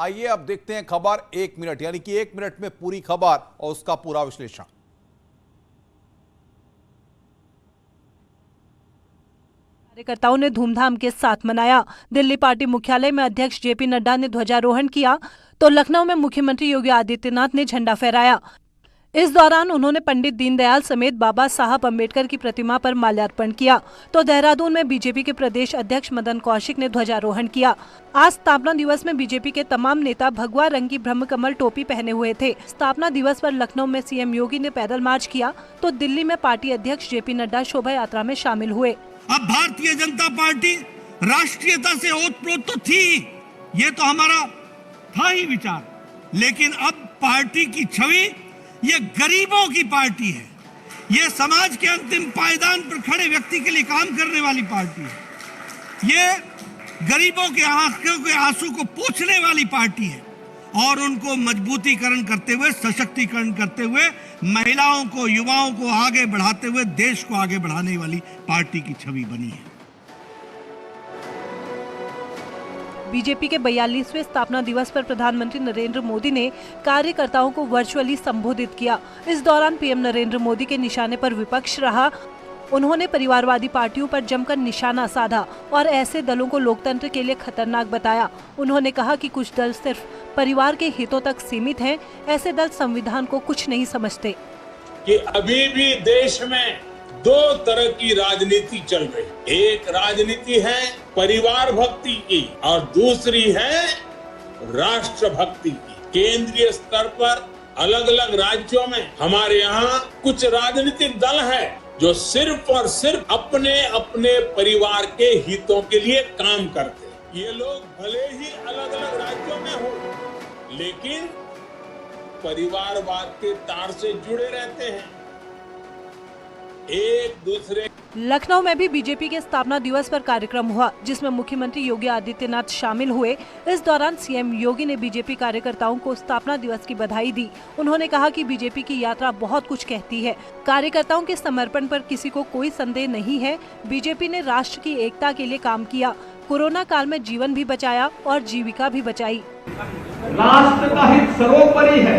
आइए अब देखते हैं खबर 1 मिनट, यानी कि 1 मिनट में पूरी खबर और उसका पूरा विश्लेषण। कार्यकर्ताओं ने धूमधाम के साथ मनाया। दिल्ली पार्टी मुख्यालय में अध्यक्ष जेपी नड्डा ने ध्वजारोहण किया तो लखनऊ में मुख्यमंत्री योगी आदित्यनाथ ने झंडा फहराया। इस दौरान उन्होंने पंडित दीनदयाल समेत बाबा साहब अम्बेडकर की प्रतिमा पर माल्यार्पण किया तो देहरादून में बीजेपी के प्रदेश अध्यक्ष मदन कौशिक ने ध्वजारोहण किया। आज स्थापना दिवस में बीजेपी के तमाम नेता भगवा रंग की ब्रह्मकमल टोपी पहने हुए थे। स्थापना दिवस पर लखनऊ में सीएम योगी ने पैदल मार्च किया तो दिल्ली में पार्टी अध्यक्ष जेपी नड्डा शोभा यात्रा में शामिल हुए। अब भारतीय जनता पार्टी राष्ट्रीयता से ओतप्रोत तो थी, ये तो हमारा था ही विचार, लेकिन अब पार्टी की छवि ये गरीबों की पार्टी है। ये समाज के अंतिम पायदान पर खड़े व्यक्ति के लिए काम करने वाली पार्टी है। ये गरीबों के आंखों के आंसू को पोंछने वाली पार्टी है और उनको मजबूतीकरण करते हुए, सशक्तिकरण करते हुए, महिलाओं को, युवाओं को आगे बढ़ाते हुए देश को आगे बढ़ाने वाली पार्टी की छवि बनी है। बीजेपी के 42वें स्थापना दिवस पर प्रधानमंत्री नरेंद्र मोदी ने कार्यकर्ताओं को वर्चुअली संबोधित किया। इस दौरान पीएम नरेंद्र मोदी के निशाने पर विपक्ष रहा। उन्होंने परिवारवादी पार्टियों पर जमकर निशाना साधा और ऐसे दलों को लोकतंत्र के लिए खतरनाक बताया। उन्होंने कहा कि कुछ दल सिर्फ परिवार के हितों तक सीमित हैं। ऐसे दल संविधान को कुछ नहीं समझते। कि अभी भी देश में दो तरह की राजनीति चल रही। एक राजनीति है परिवार भक्ति की और दूसरी है राष्ट्र भक्ति की। केंद्रीय स्तर पर अलग अलग राज्यों में हमारे यहाँ कुछ राजनीतिक दल है जो सिर्फ और सिर्फ अपने अपने परिवार के हितों के लिए काम करते हैं। ये लोग भले ही अलग अलग राज्यों में हो, लेकिन परिवारवाद के तार से जुड़े रहते हैं, एक दूसरे। लखनऊ में भी बीजेपी के स्थापना दिवस पर कार्यक्रम हुआ जिसमें मुख्यमंत्री योगी आदित्यनाथ शामिल हुए। इस दौरान सीएम योगी ने बीजेपी कार्यकर्ताओं को स्थापना दिवस की बधाई दी। उन्होंने कहा कि बीजेपी की यात्रा बहुत कुछ कहती है। कार्यकर्ताओं के समर्पण पर किसी को कोई संदेह नहीं है। बीजेपी ने राष्ट्र की एकता के लिए काम किया, कोरोना काल में जीवन भी बचाया और जीविका भी बचाई। राष्ट्र का हित सर्वोपरि है,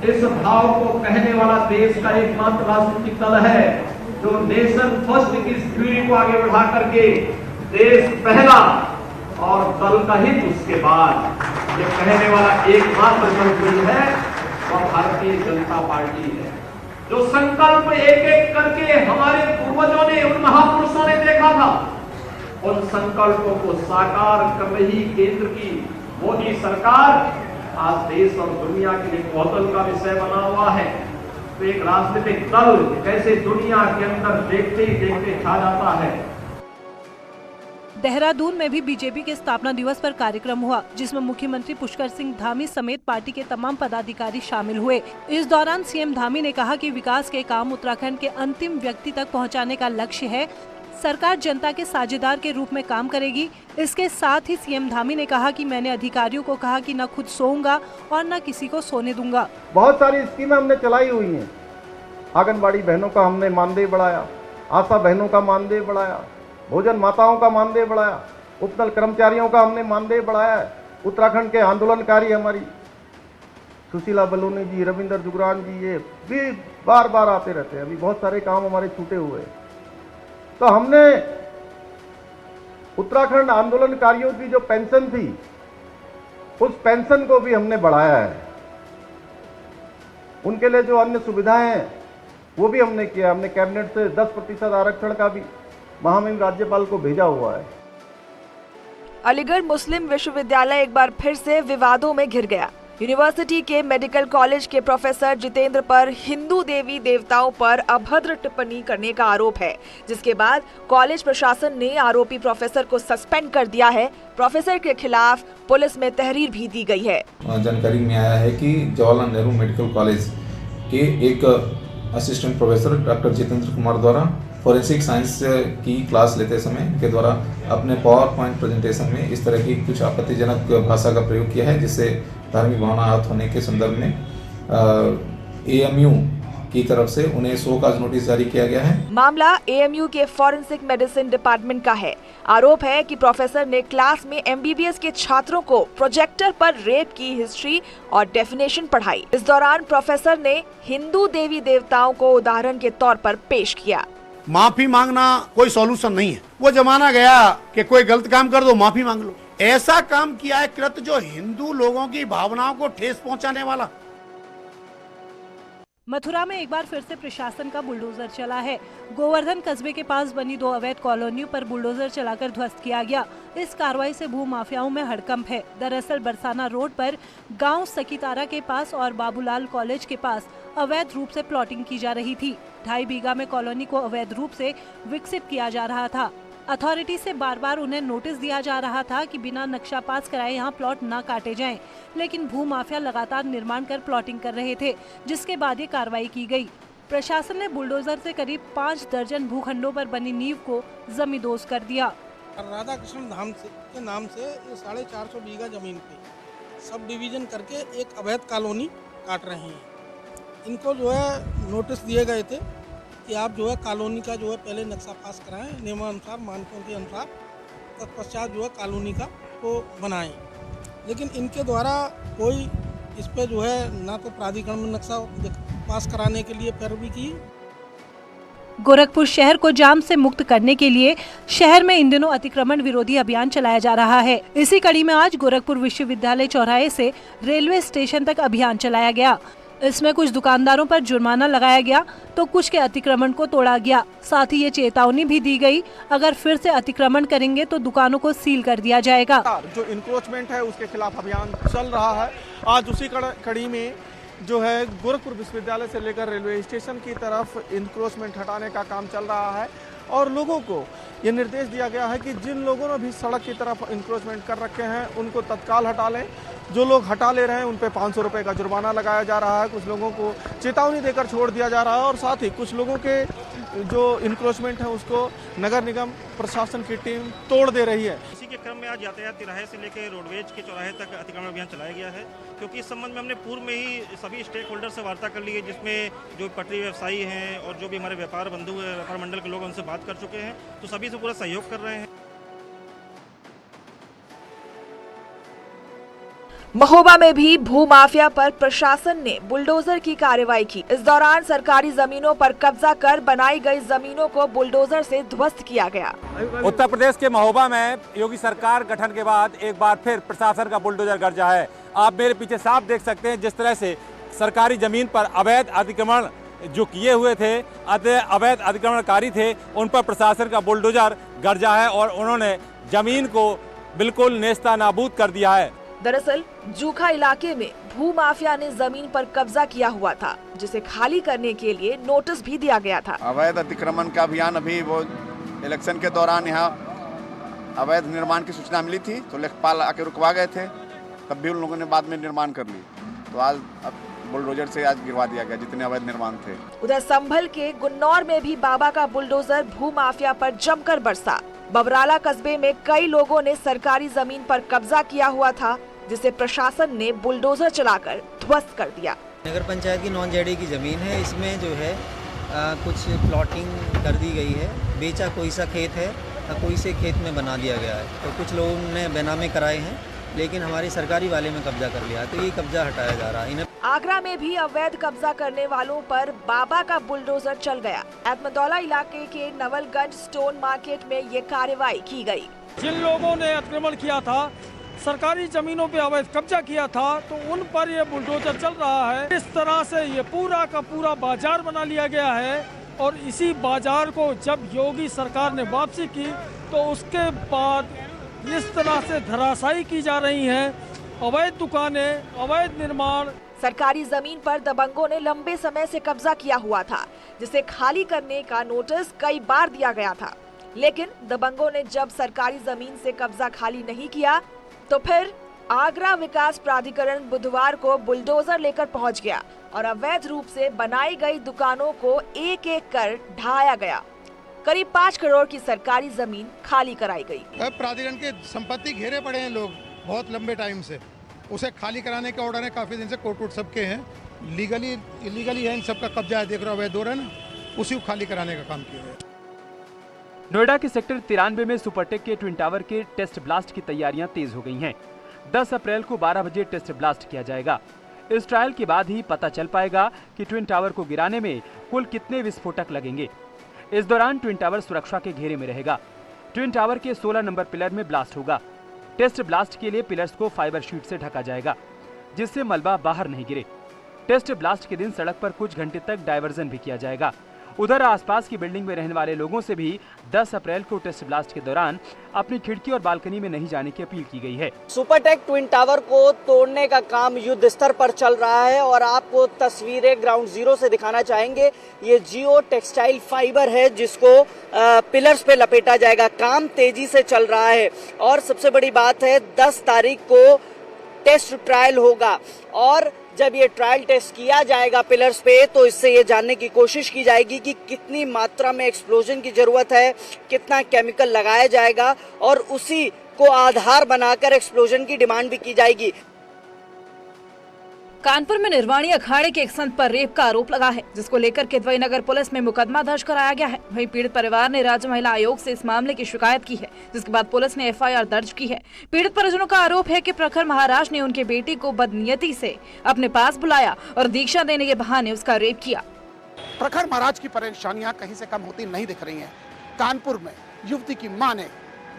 इस भाव को कहने वाला देश का एकमात्र राजनीतिक दल है जो नेशन फर्स्ट की थ्योरी को आगे बढ़ा करके देश पहला और दल का हित उसके बाद, ये कहने वाला एकमात्र दल है वह भारतीय जनता पार्टी है। जो संकल्प एक एक करके हमारे पूर्वजों ने, उन महापुरुषों ने देखा था, उन संकल्पों को साकार कर रही केंद्र की मोदी सरकार आज देश और दुनिया के लिए कौतूहल का विषय बना हुआ है। तो एक राजनीतिक दल कैसे दुनिया के अंदर देखते ही देखते छा जाता है। देहरादून में भी बीजेपी के स्थापना दिवस पर कार्यक्रम हुआ जिसमें मुख्यमंत्री पुष्कर सिंह धामी समेत पार्टी के तमाम पदाधिकारी शामिल हुए। इस दौरान सीएम धामी ने कहा कि विकास के काम उत्तराखंड के अंतिम व्यक्ति तक पहुंचाने का लक्ष्य है। सरकार जनता के साझेदार के रूप में काम करेगी। इसके साथ ही सीएम धामी ने कहा कि मैंने अधिकारियों को कहा कि न खुद सोऊंगा और न किसी को सोने दूंगा। बहुत सारी स्कीमें हमने चलाई हुई हैं। आंगनबाड़ी बहनों का हमने मानदेय बढ़ाया, आशा बहनों का मानदेय बढ़ाया, भोजन माताओं का मानदेय बढ़ाया, उपनल कर्मचारियों का हमने मानदेय बढ़ाया है। उत्तराखंड के आंदोलनकारी हमारी सुशीला बलूनी जी, रविंद्र जुगरान जी, ये भी बार बार आते रहते हैं। अभी बहुत सारे काम हमारे छूटे हुए हैं। तो हमने उत्तराखंड आंदोलनकारियों की जो पेंशन थी, उस पेंशन को भी हमने बढ़ाया है। उनके लिए जो अन्य सुविधाएं हैं वो भी हमने किया। हमने कैबिनेट से 10% आरक्षण का भी महामहिम राज्यपाल को भेजा हुआ है। अलीगढ़ मुस्लिम विश्वविद्यालय एक बार फिर से विवादों में घिर गया। यूनिवर्सिटी के मेडिकल कॉलेज के प्रोफेसर जितेंद्र पर हिंदू देवी देवताओं पर अभद्र टिप्पणी करने का आरोप है, जिसके बाद कॉलेज प्रशासन ने आरोपी प्रोफेसर को सस्पेंड कर दिया है। प्रोफेसर के खिलाफ पुलिस में तहरीर भी दी गई है। जानकारी में आया है कि जवाहरलाल नेहरू मेडिकल कॉलेज के एक assistant professor doctor Jitendra Kumar द्वारा फॉरेंसिक साइंस की क्लास लेते समय इनके द्वारा अपने पावर पॉइंट प्रेजेंटेशन में इस तरह की कुछ आपत्तिजनक भाषा का प्रयोग किया है, जिससे धार्मिक भावना आहत होने के संदर्भ में AMU की तरफ से उन्हें शोकॉज नोटिस जारी किया गया है। मामला एएमयू के फॉरेंसिक मेडिसिन डिपार्टमेंट का है। आरोप है कि प्रोफेसर ने क्लास में एमबीबीएस के छात्रों को प्रोजेक्टर पर रेप की हिस्ट्री और डेफिनेशन पढ़ाई। इस दौरान प्रोफेसर ने हिंदू देवी देवताओं को उदाहरण के तौर पर पेश किया। माफी मांगना कोई सॉल्यूशन नहीं है। वो जमाना गया कि कोई गलत काम कर दो माफी मांग लो। ऐसा काम किया है कृत्य जो हिंदू लोगों की भावनाओं को ठेस पहुंचाने वाला। मथुरा में एक बार फिर से प्रशासन का बुलडोजर चला है। गोवर्धन कस्बे के पास बनी 2 अवैध कॉलोनियों पर बुलडोजर चलाकर ध्वस्त किया गया। इस कार्रवाई से भू माफियाओं में हड़कंप है। दरअसल बरसाना रोड पर गांव सकीतारा के पास और बाबूलाल कॉलेज के पास अवैध रूप से प्लॉटिंग की जा रही थी। 2.5 बीघा में कॉलोनी को अवैध रूप से विकसित किया जा रहा था। अथॉरिटी से बार बार उन्हें नोटिस दिया जा रहा था कि बिना नक्शा पास कराए यहां प्लॉट न काटे जाएं, लेकिन भू माफिया लगातार निर्माण कर प्लॉटिंग कर रहे थे, जिसके बाद ये कार्रवाई की गई। प्रशासन ने बुलडोजर से करीब 5 दर्जन भूखंडों पर बनी नींव को जमींदोज कर दिया। राधा कृष्ण धाम के नाम से ये 450 बीघा जमीन पे सब डिवीजन करके एक अवैध कॉलोनी काट रहे हैं। इनको जो है नोटिस दिए गए थे कि आप जो है कॉलोनी का जो है पहले नक्शा पास कराएं नियमानुसार, मानकों के अनुसार, तत्पश्चात जो है कॉलोनी का को बनाएं। लेकिन इनके द्वारा कोई इस पे जो है ना तो प्राधिकरण में नक्शा पास कराने के लिए पैरवी की। गोरखपुर शहर को जाम से मुक्त करने के लिए शहर में इन दिनों अतिक्रमण विरोधी अभियान चलाया जा रहा है। इसी कड़ी में आज गोरखपुर विश्वविद्यालय चौराहे से रेलवे स्टेशन तक अभियान चलाया गया। इसमें कुछ दुकानदारों पर जुर्माना लगाया गया तो कुछ के अतिक्रमण को तोड़ा गया। साथ ही ये चेतावनी भी दी गई, अगर फिर से अतिक्रमण करेंगे तो दुकानों को सील कर दिया जाएगा। जो इंक्रोचमेंट है उसके खिलाफ अभियान चल रहा है। आज उसी कड़ी में जो है गोरखपुर विश्वविद्यालय से लेकर रेलवे स्टेशन की तरफ इंक्रोचमेंट हटाने का काम चल रहा है और लोगों को ये निर्देश दिया गया है कि जिन लोगों ने भी सड़क की तरफ इंक्रोचमेंट कर रखे हैं उनको तत्काल हटा लें। जो लोग हटा ले रहे हैं उन पे 500 रुपये का जुर्माना लगाया जा रहा है। कुछ लोगों को चेतावनी देकर छोड़ दिया जा रहा है और साथ ही कुछ लोगों के जो इंक्रोचमेंट है उसको नगर निगम प्रशासन की टीम तोड़ दे रही है। इसी के क्रम में आज यातायात तिराहे से लेकर रोडवेज के चौराहे तक अतिक्रमण अभियान चलाया गया है, क्योंकि इस संबंध में हमने पूर्व में ही सभी स्टेक होल्डर से वार्ता कर ली है, जिसमें जो पटरी व्यवसायी हैं और जो भी हमारे व्यापार बंधु है, व्यापार मंडल के लोग, उनसे बात कर चुके हैं, तो सभी से पूरा सहयोग कर रहे हैं। महोबा में भी भू माफिया पर प्रशासन ने बुलडोजर की कार्रवाई की। इस दौरान सरकारी जमीनों पर कब्जा कर बनाई गई जमीनों को बुलडोजर से ध्वस्त किया गया। उत्तर प्रदेश के महोबा में योगी सरकार गठन के बाद एक बार फिर प्रशासन का बुलडोजर गर्जा है। आप मेरे पीछे साफ देख सकते हैं जिस तरह से सरकारी जमीन पर अवैध अतिक्रमण जो किए हुए थे, अवैध अतिक्रमणकारी थे, उन पर प्रशासन का बुलडोजर गर्जा है और उन्होंने जमीन को बिल्कुल नेस्ता नाबूद कर दिया है। दरअसल जूखा इलाके में भू माफिया ने जमीन पर कब्जा किया हुआ था, जिसे खाली करने के लिए नोटिस भी दिया गया था। अवैध अतिक्रमण का अभियान अभी वो इलेक्शन के दौरान यहाँ अवैध निर्माण की सूचना मिली थी तो लेखपाल आके रुकवा गए थे, तब भी उन लोगों ने बाद में निर्माण कर ली, तो आज बुलडोजर से आज गिरवा दिया गया जितने अवैध निर्माण थे। उधर संभल के गुन्नौर में भी बाबा का बुलडोजर भू माफिया पर जमकर बरसा। बबराला कस्बे में कई लोगों ने सरकारी जमीन पर कब्जा किया हुआ था, जिसे प्रशासन ने बुलडोजर चलाकर ध्वस्त कर दिया। नगर पंचायत की नॉन जेडी की जमीन है, इसमें जो है कुछ प्लॉटिंग कर दी गई है। बेचा कोई सा खेत है, कोई से खेत में बना दिया गया है, तो कुछ लोगों ने बेनामे कराए हैं, लेकिन हमारी सरकारी वाले में कब्जा कर लिया, तो ये कब्जा हटाया जा रहा है। आगरा में भी अवैध कब्जा करने वालों पर बाबा का बुलडोजर चल गया। एतमदौला इलाके के नवलगंज स्टोन मार्केट में ये कार्रवाई की गई। जिन लोगों ने अतिक्रमण किया था, सरकारी जमीनों पे अवैध कब्जा किया था, तो उन पर ये बुलडोजर चल रहा है। इस तरह से ये पूरा का पूरा बाजार बना लिया गया है और इसी बाजार को जब योगी सरकार ने वापसी की तो उसके बाद इस तरह से धराशायी की जा रही हैं अवैध दुकानें, अवैध निर्माण। सरकारी जमीन पर दबंगों ने लंबे समय से कब्जा किया हुआ था, जिसे खाली करने का नोटिस कई बार दिया गया था, लेकिन दबंगों ने जब सरकारी जमीन से कब्जा खाली नहीं किया तो फिर आगरा विकास प्राधिकरण बुधवार को बुलडोजर लेकर पहुंच गया और अवैध रूप से बनाई गई दुकानों को एक एक कर ढाया गया। करीब 5 करोड़ की सरकारी जमीन खाली कराई गई। प्राधिकरण के संपत्ति घेरे पड़े हैं लोग बहुत लंबे टाइम से, उसे खाली कराने के ऑर्डर है, काफी दिन से कोर्ट सबके हैं, लीगली इलीगली है, इन सबका कब्जा है, देख रहे हो अवैध हो रहा है ना, उसी को खाली कराने का काम किया है। नोएडा के सेक्टर 93 में सुपरटेक के ट्विन टावर के टेस्ट ब्लास्ट की तैयारियां तेज हो गई हैं। 10 अप्रैल को 12 बजे टेस्ट ब्लास्ट किया जाएगा। इस ट्रायल के बाद ही पता चल पाएगा कि ट्विन टावर को गिराने में कुल कितने विस्फोटक लगेंगे। इस दौरान ट्विन टावर सुरक्षा के घेरे में रहेगा। ट्विन टावर के 16 नंबर पिलर में ब्लास्ट होगा। टेस्ट ब्लास्ट के लिए पिलर्स को फाइबर शीट से ढका जाएगा, जिससे मलबा बाहर नहीं गिरे। टेस्ट ब्लास्ट के दिन सड़क पर कुछ घंटे तक डायवर्जन भी किया जाएगा। उधर आसपास की बिल्डिंग में रहने वाले लोगों से भी 10 अप्रैल को टेस्ट ब्लास्ट के दौरान अपनी खिड़की और बालकनी में नहीं जाने की अपील की गई है। सुपरटेक ट्विन टावर को तोड़ने का काम युद्ध स्तर पर चल रहा है और आपको तस्वीरें ग्राउंड जीरो से दिखाना चाहेंगे। ये जियो टेक्सटाइल फाइबर है जिसको पिलर्स पे लपेटा जाएगा। काम तेजी से चल रहा है और सबसे बड़ी बात है 10 तारीख को टेस्ट ट्रायल होगा और जब ये ट्रायल टेस्ट किया जाएगा पिलर्स पे तो इससे ये जानने की कोशिश की जाएगी कि कितनी मात्रा में एक्सप्लोजन की जरूरत है, कितना केमिकल लगाया जाएगा और उसी को आधार बनाकर एक्सप्लोजन की डिमांड भी की जाएगी। कानपुर में निर्वाणी अखाड़े के एक संत पर रेप का आरोप लगा है, जिसको लेकर किदवई नगर पुलिस में मुकदमा दर्ज कराया गया है। वहीं पीड़ित परिवार ने राज्य महिला आयोग से इस मामले की शिकायत की है, जिसके बाद पुलिस ने एफआईआर दर्ज की है। पीड़ित परिजनों का आरोप है कि प्रखर महाराज ने उनके बेटी को बदनीयती से अपने पास बुलाया और दीक्षा देने के बहाने उसका रेप किया। प्रखर महाराज की परेशानियां कहीं से कम होती नहीं दिख रही हैं। कानपुर में युवती की मां ने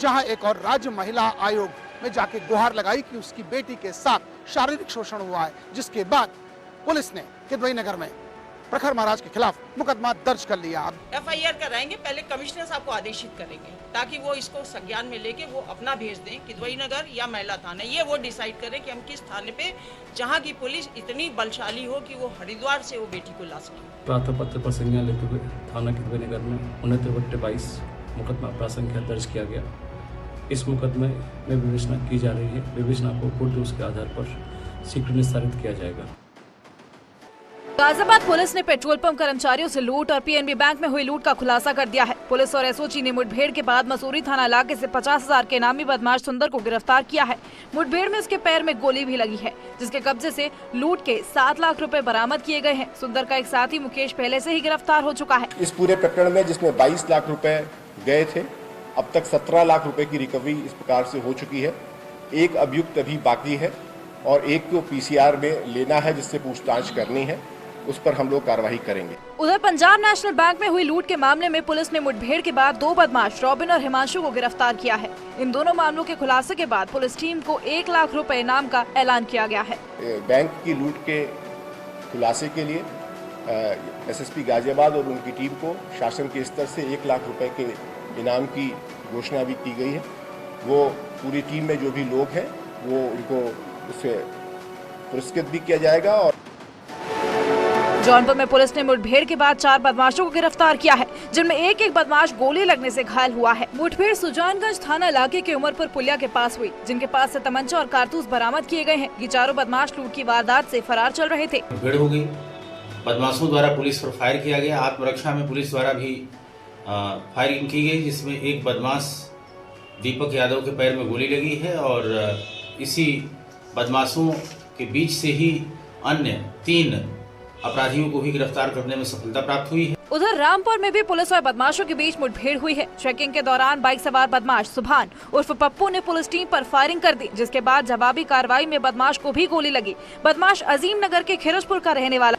जहां एक और राज्य महिला आयोग में जाके गुहार लगाई कि उसकी बेटी के साथ शारीरिक शोषण हुआ है, जिसके बाद पुलिस ने किदवई नगर में प्रखर महाराज के खिलाफ मुकदमा दर्ज कर लिया। एफआईआर कराएंगे, पहले कमिश्नर साहब को आदेशित करेंगे ताकि वो इसको संज्ञान में लेके वो अपना भेज दें किदवई नगर या महिला थाने, ये वो डिसाइड करें कि हम किस थाने पे जहां की पुलिस इतनी बलशाली हो कि वो हरिद्वार से वो बेटी को ला सके। प्रातः पत्र पर संज्ञान लेते हुए थाना किदवई नगर में 29/22 मुकदमा प्रासंख्या दर्ज किया गया। इस मुकदमे में विवेचना की जा रही है। विवेचना को कोर्ट उसके आधार पर शीघ्र निस्तारित किया जाएगा। गाजियाबाद पुलिस ने पेट्रोल पंप कर्मचारियों से लूट और पीएनबी बैंक में हुई लूट का खुलासा कर दिया है। पुलिस और एसओजी ने मुठभेड़ के बाद मसूरी थाना इलाके से 50,000 के नामी बदमाश सुंदर को गिरफ्तार किया है। मुठभेड़ में उसके पैर में गोली भी लगी है, जिसके कब्जे से लूट के 7 लाख रुपए बरामद किए गए हैं। सुंदर का एक साथी मुकेश पहले से ही गिरफ्तार हो चुका है। इस पूरे प्रकरण में जिसमें 22 लाख रुपए गए थे, अब तक 17 लाख रुपए की रिकवरी इस प्रकार से हो चुकी है। एक अभियुक्त अभी बाकी है और एक को पीसीआर में लेना है, जिससे पूछताछ करनी है, उस पर हम लोग कार्रवाई करेंगे। उधर पंजाब नेशनल बैंक में हुई लूट के मामले में पुलिस ने मुठभेड़ के बाद 2 बदमाश रॉबिन और हिमांशु को गिरफ्तार किया है। इन दोनों मामलों के खुलासे के बाद पुलिस टीम को 1 लाख रुपए इनाम का ऐलान किया गया है। बैंक की लूट के खुलासे के लिए एसएसपी गाजियाबाद और उनकी टीम को शासन के स्तर से 1 लाख रुपए के इनाम की घोषणा भी की गई है। वो पूरी टीम में जो भी लोग हैं वो उनको उससे पुरस्कृत भी किया जाएगा। और जौनपुर में पुलिस ने मुठभेड़ के बाद 4 बदमाशों को गिरफ्तार किया है, जिनमें एक बदमाश गोली लगने से घायल हुआ है। मुठभेड़ सुजानगंज थाना इलाके के उमरपुर पुलिया के पास हुई, जिनके पास से तमंचा और कारतूस बरामद किए गए हैं। ये चारों बदमाश लूट की वारदात से फरार चल रहे थे। मुठभेड़ हो गई, बदमाशों द्वारा पुलिस पर फायर किया गया। आत्मरक्षा में पुलिस द्वारा भी फायरिंग की गई, जिसमें एक बदमाश दीपक यादव के पैर में गोली लगी है और इसी बदमाशों के बीच से ही अन्य 3 अपराधियों को भी गिरफ्तार करने में सफलता प्राप्त हुई है। उधर रामपुर में भी पुलिस और बदमाशों के बीच मुठभेड़ हुई है। चेकिंग के दौरान बाइक सवार बदमाश सुभान उर्फ पप्पू ने पुलिस टीम पर फायरिंग कर दी, जिसके बाद जवाबी कार्रवाई में बदमाश को भी गोली लगी। बदमाश अजीम नगर के खिरजपुर का रहने वाला।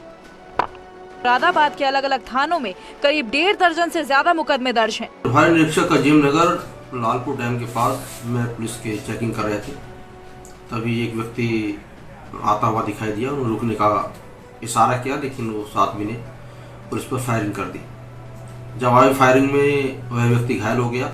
मुरादाबाद के अलग अलग थानों में करीब 1.5 दर्जन से ज्यादा मुकदमे दर्ज हैं। प्रभारी निरीक्षक अजीम नगर लालपुर डैम के पास में पुलिस के चेकिंग कर रहे थे, तभी एक व्यक्ति आता हुआ दिखाई दिया। उन्होंने रुकने का इशारा किया, लेकिन वो साथ भी ने पुलिस पर फायरिंग कर दी। जवाबी फायरिंग में वह व्यक्ति घायल हो गया।